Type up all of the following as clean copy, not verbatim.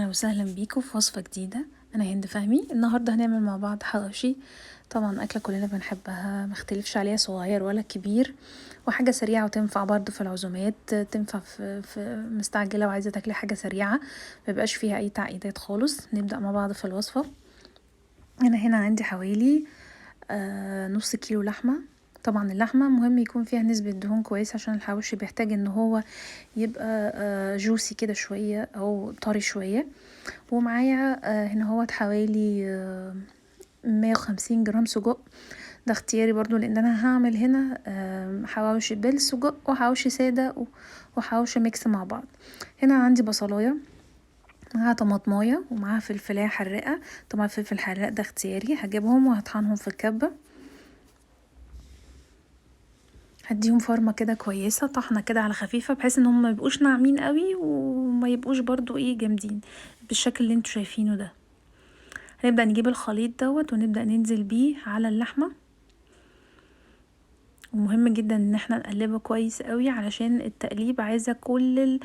اهلا وسهلا بيكم في وصفة جديدة. انا هند فهمي. النهاردة هنعمل مع بعض حواوشي. طبعا اكلة كلنا بنحبها، مختلفش عليها صغير ولا كبير، وحاجة سريعة وتنفع برضو في العزومات، تنفع في مستعجلة وعايزة تاكلي حاجة سريعة ميبقاش فيها اي تعقيدات خالص. نبدأ مع بعض في الوصفة. انا هنا عندي حوالي نص كيلو لحمة. طبعا اللحمة مهم يكون فيها نسبة دهون كويس عشان الحواوشي بيحتاج ان هو يبقى جوسي كده شوية او طري شوية. ومعايا هنا هو حوالي 150 جرام سجق. ده اختياري برضو لان انا هعمل هنا حواوشي بالسجق وحواوشي سادة وحواوشي ميكس مع بعض. هنا عندي بصلاية معاها طماطمايه ومعاها فلفلايه حراقه. طبعا الفلفل الحراق ده اختياري، هجيبهم وهطحنهم في الكبه، هديهم فرمه كده كويسه، طحنه كده على خفيفه بحيث ان هم ما يبقوش ناعمين قوي وما يبقوش برضو جامدين بالشكل اللي انتوا شايفينه ده. هنبدا نجيب الخليط دوت ونبدا ننزل بيه على اللحمه، ومهم جدا ان احنا نقلبه كويس قوي علشان التقليب عايزه كل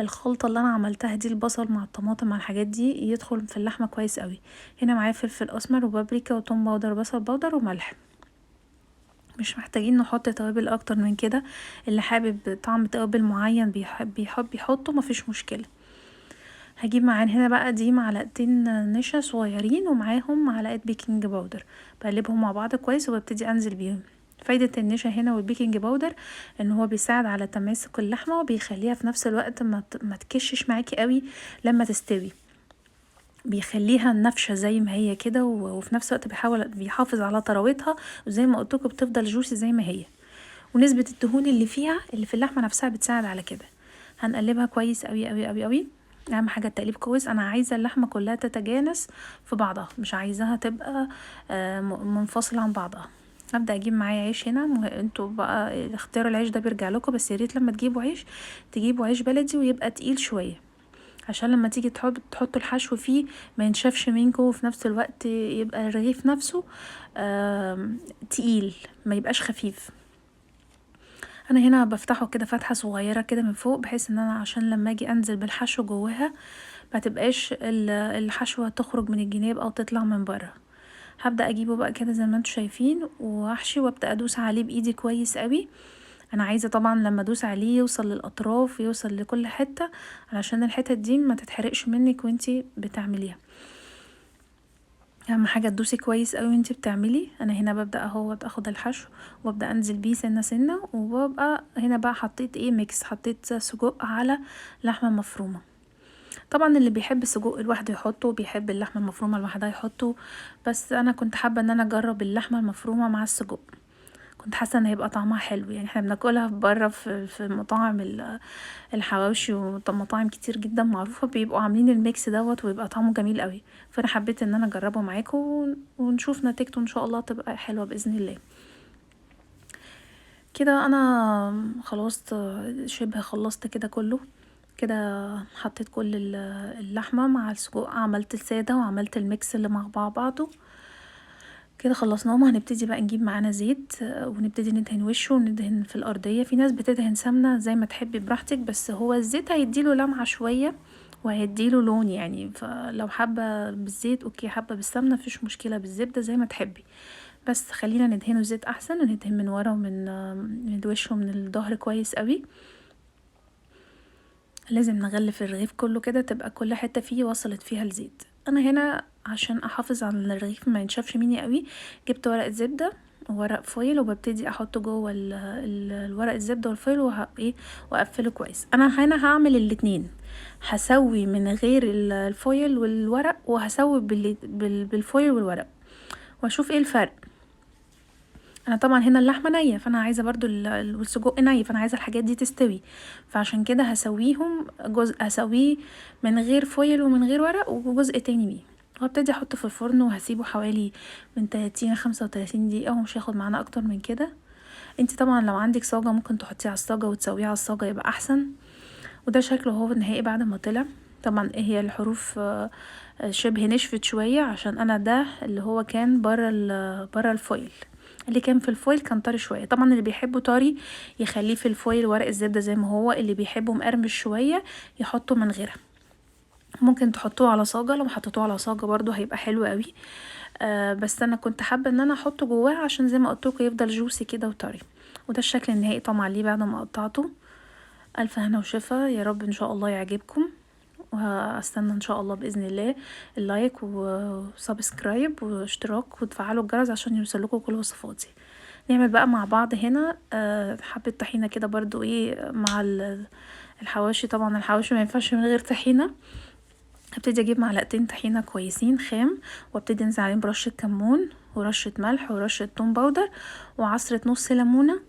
الخلطه اللي انا عملتها دي، البصل مع الطماطم مع الحاجات دي، يدخل في اللحمه كويس قوي. هنا معايا فلفل اسمر وبابريكا وتوم باودر وبصل باودر وملح. مش محتاجين نحط توابل اكتر من كده، اللي حابب طعم توابل معين بيحب يحطه مفيش مشكله. هجيب معانا هنا بقى دي معلقتين نشا صغيرين ومعاهم معلقه بيكنج باودر، بقلبهم مع بعض كويس وببتدي انزل بيهم. فايدة النشا هنا والبيكنج باودر ان هو بيساعد على تماسك اللحمة وبيخليها في نفس الوقت ما تكشش معاكي قوي لما تستوي، بيخليها نافشه زي ما هي كده وفي نفس الوقت بيحافظ على طراوتها، وزي ما قلتلكوا بتفضل جوسي زي ما هي، ونسبة الدهون اللي فيها اللي في اللحمة نفسها بتساعد على كده. هنقلبها كويس قوي قوي قوي قوي. اهم حاجه التقليب كويس. انا عايزه اللحمه كلها تتجانس في بعضها، مش عايزاها تبقى منفصله عن بعضها. هبدا اجيب معايا عيش هنا. انتوا بقى اختيار العيش ده بيرجع لكم، بس يا ريت لما تجيبوا عيش تجيبوا عيش بلدي ويبقى تقيل شويه، عشان لما تيجي تحطوا الحشو فيه ما ينشفش منكم، وفي نفس الوقت يبقى الرغيف نفسه تقيل ما يبقاش خفيف. انا هنا بفتحه كده فتحه صغيره كده من فوق بحيث ان انا عشان لما اجي انزل بالحشو جواها ما تبقاش الحشوه تخرج من الجناب او تطلع من بره. هبدا اجيبه بقى كده زي ما انتوا شايفين واحشي وابدا ادوس عليه بايدي كويس قوي. انا عايزه طبعا لما ادوس عليه يوصل للاطراف يوصل لكل حته، علشان الحتت دي ما تتحرقش منك وانتي بتعمليها. اهم حاجه تدوسي كويس قوي وانتي بتعملي. انا هنا ببدا اهو اخد الحشو وابدا انزل بيه سنه سنه، وببقى هنا بقى حطيت ميكس، حطيت سجق على لحمه مفرومه. طبعا اللي بيحب السجق لوحده يحطه، بيحب اللحمه المفرومه لوحدها يحطه، بس انا كنت حابه ان انا اجرب اللحمه المفرومه مع السجق، كنت حاسه ان هيبقى طعمها حلو. يعني احنا بناكلها بره في مطاعم الحواوشي ومطاعم كتير جدا معروفه بيبقوا عاملين الميكس دوت ويبقى طعمه جميل قوي، فانا حبيت ان انا اجربه معاكم ونشوف نتيجته ان شاء الله تبقى حلوه باذن الله. كده انا خلاص شبه خلصت كده كله كده، حطيت كل اللحمه مع السجق، عملت الساده وعملت الميكس اللي مع بعضه كده خلصناهم. هنبتدي بقى نجيب معانا زيت ونبتدي ندهن وشه وندهن في الارضيه. في ناس بتدهن سمنه زي ما تحبي براحتك، بس هو الزيت هيديله لمعه شويه وهيديله لون يعني، فلو حابه بالزيت اوكي، حابه بالسمنه مفيش مشكله، بالزبده زي ما تحبي، بس خلينا ندهنه زيت احسن. ندهن من ورا ومن الوش ومن الظهر كويس قوي. لازم نغلف الرغيف كله كده تبقى كل حته فيه وصلت فيها الزيت. انا هنا عشان احافظ على الرغيف ما ينشفش مني قوي جبت ورقه زبده وورق فويل وببتدي احطه جوه الورق الزبده والفويل واقفله كويس. انا هنا هعمل الاتنين، هسوي من غير الفويل والورق وهسوي بالفويل والورق واشوف ايه الفرق. انا طبعا هنا اللحمه نيه فانا عايزه برضو والسجق ني، فانا عايزه الحاجات دي تستوي، فعشان كده هسويهم جزء، هسويه من غير فويل ومن غير ورق وجزء تاني بيه، وهبتدي احطه في الفرن وهسيبه حوالي من 30 ل 35 دقيقه، ومش هياخد معانا اكتر من كده. انت طبعا لو عندك صاجه ممكن تحطيه على الصاجه وتسويه على الصاجه يبقى احسن. وده شكله هو النهائي بعد ما طلع. طبعا هي الحروف شبه نشفت شويه عشان انا ده اللي هو كان بره الفويل، اللي كان في الفويل كان طري شويه. طبعا اللي بيحبه طري يخليه في الفويل ورق الزبده زي ما هو، اللي بيحبه مقرمش شويه يحطه من غيرها. ممكن تحطوه على صاجة، لو حطيتوه على صاجة برضو هيبقى حلو قوي. بس انا كنت حابة ان انا احطه جواه عشان زي ما قلتلكوا يفضل جوسي كده وطري. وده الشكل النهائي طبعا ليه بعد ما قطعته. الف هنا وشفا، يا رب ان شاء الله يعجبكم. وهستنى ان شاء الله باذن الله اللايك وسبسكرايب واشتراك وتفعلوا الجرس عشان يوصلكوا كل وصفاتي. نعمل بقى مع بعض هنا حبة طحينة كده برضو ايه مع الحواشي. طبعا الحواشي ما ينفعش من غير طحينة. هبتدي اجيب معلقتين طحينة كويسين خام، وابتدي انزل عليهم برشة كمون ورشة ملح ورشة توم باودر وعصرة نص ليمونة،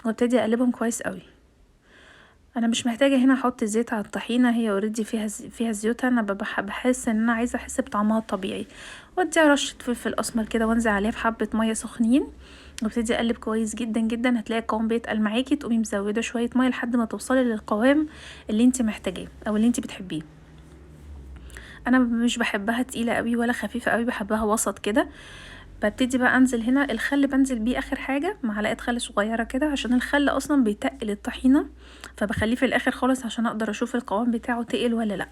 وابتدي اقلبهم كويس قوي. انا مش محتاجه هنا احط زيت على الطحينه، هي اوريدي فيها زيوت. انا بحس ان انا عايزه احس بطعمها الطبيعي. واديها رشه فلفل اسمر كده وانزل عليها بحبه ميه سخنين، وابتدي اقلب كويس جدا جدا. هتلاقي القوام بيتقل معاكي، تقومي مزوده شويه ميه لحد ما توصلي للقوام اللي انت محتاجاه او اللي انت بتحبيه. انا مش بحبها تقيله قوي ولا خفيفه قوي، بحبها وسط كده. ببتدي بقى انزل هنا الخل، بنزل بيه اخر حاجه، معلقه خل صغيره كده عشان الخل اصلا بيتقل الطحينه، فبخليه في الاخر خالص عشان اقدر اشوف القوام بتاعه تقل ولا لا.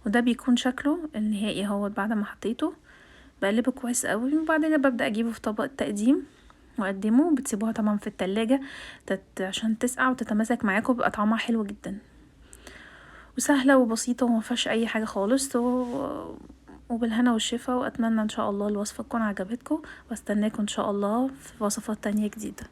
وده بيكون شكله النهائي اهو بعد ما حطيته. بقلبه كويس قوي، وبعدين ببدا اجيبه في طبق التقديم واقدمه. بتسيبوها طبعا في التلاجة عشان تسقع وتتماسك معاكم، بيبقى طعمها حلو جدا وسهله وبسيطه وما فيهاش اي حاجه خالص. وبالهنا والشفا، واتمنى ان شاء الله الوصفه تكون عجبتكم، واستناكم ان شاء الله في وصفات تانية جديده.